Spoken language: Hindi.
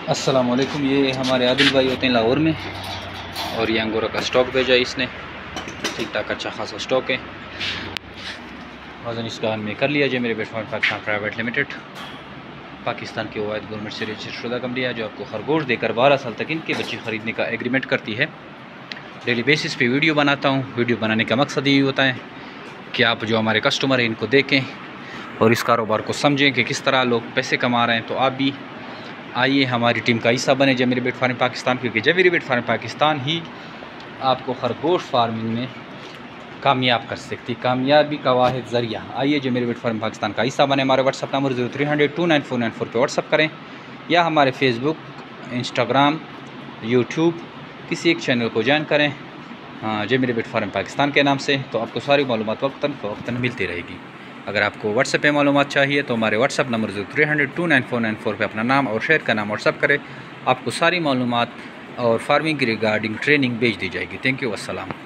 अस्सलामुअलैकुम। ये हमारे आदिल भाई होते हैं लाहौर में, और ये अंगूर का स्टॉक भेजा इसने। ठीक ठाक अच्छा खासा स्टॉक है। वज़न इसका हमने कर लिया। जो मेरे बेटफार्म पाकिस्तान प्राइवेट लिमिटेड पाकिस्तान की ओवैध गवर्नमेंट से रजिस्टर्ड शुदा कंपनी है, जो आपको खरगोश देकर 12 साल तक इनके बच्चे ख़रीदने का एग्रीमेंट करती है। डेली बेसिस पे वीडियो बनाता हूँ। वीडियो बनाने का मकसद यही होता है कि आप जो हमारे कस्टमर हैं इनको देखें और इस कारोबार को समझें कि किस तरह लोग पैसे कमा रहे हैं। तो आप भी आइए हमारी टीम का हिस्सा बने जमीरी बिट फार्म पाकिस्तान, क्योंकि जमीरी बिट फार्म पाकिस्तान ही आपको खरगोश फार्मिंग में कामयाब कर सकती। कामयाबी का वाहिद ज़रिया। आइए जमीरी बिट फार्म पाकिस्तान का हिस्सा बने। हमारे व्हाट्सअप नंबर 0300294494 पर व्हाट्सअप करें, या हमारे फेसबुक, इंस्टाग्राम, यूट्यूब किसी एक चैनल को ज्वाइन करें जमीरी बिट फार्म पाकिस्तान के नाम से। तो आपको सारी मालूमात वक्तन फ़वक्तन मिलती रहेगी। अगर आपको व्हाट्सएप पे मालूमात चाहिए तो हमारे व्हाट्सअप नंबर 0300294494 पे अपना नाम और शहर का नाम व्हाट्सअप करें। आपको सारी मालूमात और फार्मिंग की रिगार्डिंग ट्रेनिंग भेज दी जाएगी। थैंक यू, अस्सलाम।